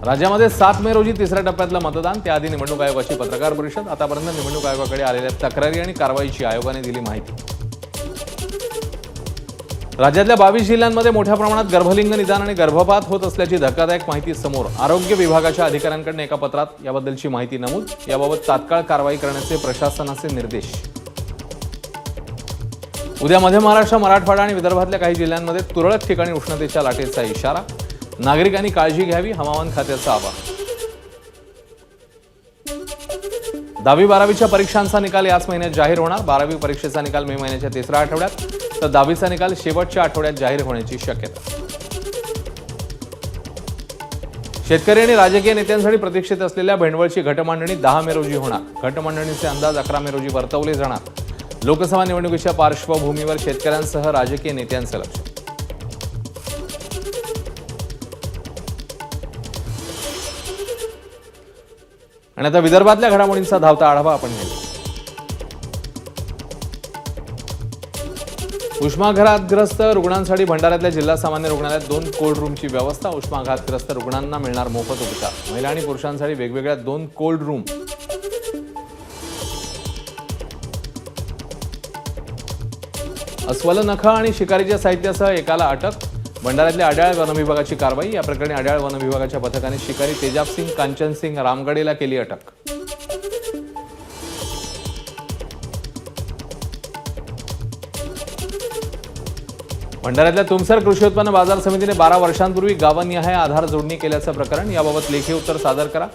राज्यामध्ये 7 मे रोजी तिसऱ्या टप्प्यातलं मतदान, त्याआधी निवडणूक आयोगाची पत्रकार परिषद. आतापर्यंत निवडणूक आयोगाकडे आलेल्या तक्रारी आणि कारवाईची आयोगाने दिली माहिती. राज्यातल्या 22 जिल्ह्यांमध्ये मोठ्या प्रमाणात गर्भलिंग निदान आणि गर्भपात होत असल्याची धक्कादायक माहिती समोर. आरोग्य विभागाच्या अधिकाऱ्यांकडून एका पत्रात याबद्दलची माहिती नमूद. याबाबत तात्काळ कारवाई करण्याचे प्रशासनाचे निर्देश. उद्या मध्य महाराष्ट्र, मराठवाडा आणि विदर्भातल्या काही जिल्ह्यांमध्ये तुरळक ठिकाणी उष्णतेच्या लाटेचा इशारा. नागरिकांनी काळजी घ्यावी, हवामान खात्याचं आवाहन. 10वी-12वीच्या परीक्षांचा निकाल याच महिन्यात जाहीर होणार. 12वी परीक्षेचा निकाल मे महिन्याच्या तिसऱ्या आठवड्यात, तर 10वीचा निकाल शेवटच्या आठवड्यात जाहीर होण्याची शक्यता. शेतकरी आणि राजकीय नेत्यांसाठी प्रतीक्षित असलेल्या भेंडवळची घटमांडणी 10 मे रोजी होणार. घटमांडणीचे अंदाज 11 मे रोजी वर्तवले जाणार. लोकसभा निवडणुकीच्या पार्श्वभूमीवर शेतकऱ्यांसह राजकीय नेत्यांचं लक्ष. आणि आता विदर्भातल्या घडामोडींचा धावता आढावा आपण घेऊ. उष्माघातग्रस्त रुग्णांसाठी भंडाऱ्यातल्या जिल्हा सामान्य रुग्णालयात 2 कोल्ड रूमची व्यवस्था. उष्माघातग्रस्त रुग्णांना मिळणार मोफत उपचार. महिला आणि पुरुषांसाठी वेगवेगळ्या 2 कोल्ड रूम. अस्वल, नखं आणि शिकारीच्या साहित्यासह एकाला अटक. भंडाऱ्यातल्या अड्याळ वनविभागाची कारवाई. या प्रकरणी अड्याळ वनविभागाच्या पथकाने शिकारी तेजाबसिंग कांचनसिंग रामगडेला केली अटक. भंडाऱ्यातल्या तुमसर कृषी उत्पन्न बाजार समितीने 12 वर्षांपूर्वी गावनिहाय आधार जोडणी केल्याचं प्रकरण. याबाबत लेखी उत्तर सादर करा.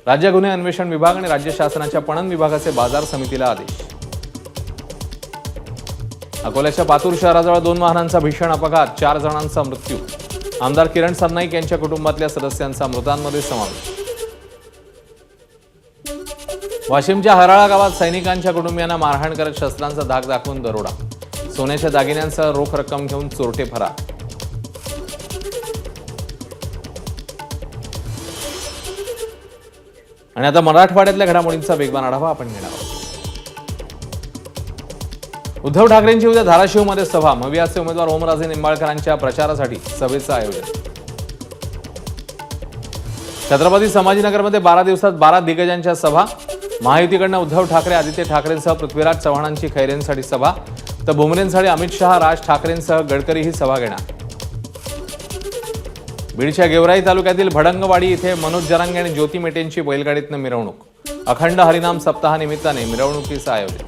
राज्य गुन्हे अन्वेषण विभाग आणि राज्य शासनाच्या पणन विभागाचे बाजार समितीला आदेश. अकोल्याच्या पातूर शहराजवळ 2 वाहनांचा भीषण अपघात. 4 जणांचा मृत्यू. आमदार किरण सरनाईक यांच्या कुटुंबातल्या सदस्यांचा मृतांमध्ये समावेश. वाशिमच्या हराळा गावात सैनिकांच्या कुटुंबियांना मारहाण करत शस्त्रांचा धाक दाखवून दरोडा. सोन्याच्या दागिन्यांसह रोख रक्कम घेऊन चोरटे फरार. आणि आता मराठवाड्यातल्या घडामोडींचा वेगवान आढावा आपण घेणार आहोत. उद्धव ठाकरेंची उद्या धाराशिवमध्ये सभा. मवियाचे उमेदवार ओमराजे निंबाळकरांच्या प्रचारासाठी सभेचं आयोजन. छत्रपती संभाजीनगरमध्ये 12 दिवसात 12 दिग्गजांच्या सभा. महायुतीकडनं उद्धव ठाकरे, आदित्य ठाकरेंसह पृथ्वीराज चव्हाणांची खैरेंसाठी सभा, तर भुमरेंसाठी अमित शहा, राज ठाकरेंसह गडकरी ही सभा घेणार. बीडच्या गेवराई तालुक्यातील भडंगवाडी इथे मनोज जरांगे आणि ज्योती मेटेंची बैलगाडीतनं मिरवणूक. अखंड हरिनाम सप्ताहानिमित्ताने मिरवणुकीचं आयोजन.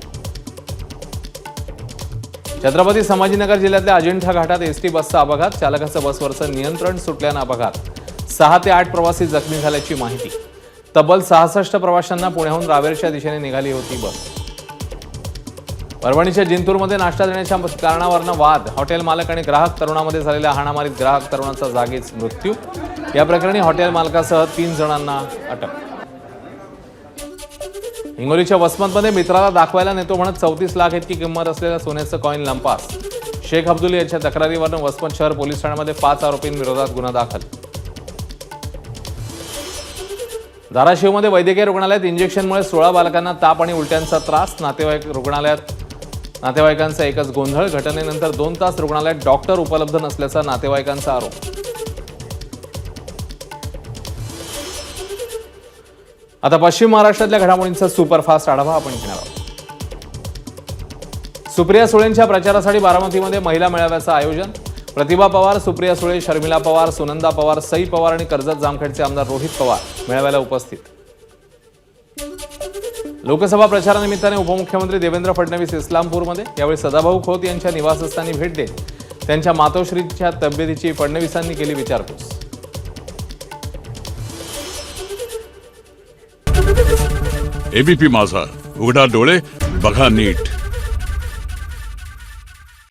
छत्रपती संभाजीनगर जिल्ह्यातल्या अजिंठा घाटात एसटी बसचा अपघात. चालकाचं बसवरचं नियंत्रण सुटल्यानं अपघात. 6 ते 8 प्रवासी जखमी झाल्याची माहिती. तब्बल 66 प्रवाशांना पुण्याहून रावेरच्या दिशेने निघाली होती बस. परभणीच्या जिंतूरमध्ये नाश्ता देण्याच्या कारणावरनं वाद. हॉटेल मालक आणि ग्राहक तरुणामध्ये झालेल्या हाणामारीत ग्राहक तरुणाचा जागीच मृत्यू. या प्रकरणी हॉटेल मालकासह 3 जणांना अटक. हिंगोलीच्या वसमतमध्ये मित्राला दाखवायला नेतो म्हणत 34 लाख इतकी किंमत असलेलं सोन्याचं कॉईन लंपास. शेख अब्दुल यांच्या तक्रारीवरून वसमत शहर पोलीस ठाण्यामध्ये 5 आरोपींविरोधात गुन्हा दाखल. धाराशिवमध्ये वैद्यकीय रुग्णालयात इंजेक्शनमुळे 16 बालकांना ताप आणि उलट्यांचा त्रास. नातेवाईकांचा एकच गोंधळ. घटनेनंतर 2 तास रुग्णालयात डॉक्टर उपलब्ध नसल्याचा नातेवाईकांचा आरोप. आता पश्चिम महाराष्ट्रातल्या घडामोडींचा सुपरफास्ट आढावा आपण घेणार आहोत. सुप्रिया सुळेंच्या प्रचारासाठी बारामतीमध्ये महिला मेळाव्याचं आयोजन. प्रतिभा पवार, सुप्रिया सुळे, शर्मिला पवार, सुनंदा पवार, सई पवार आणि कर्जत जामखेडचे आमदार रोहित पवार मेळाव्याला उपस्थित. लोकसभा प्रचारानिमित्ताने उपमुख्यमंत्री देवेंद्र फडणवीस इस्लामपूरमध्ये. यावेळी सदाभाऊ खोत यांच्या निवासस्थानी भेट देत त्यांच्या मातोश्रीच्या तब्येतीची फडणवीसांनी केली विचारपूस. एबीपी माझा, उघडा डोळे बघा नीट.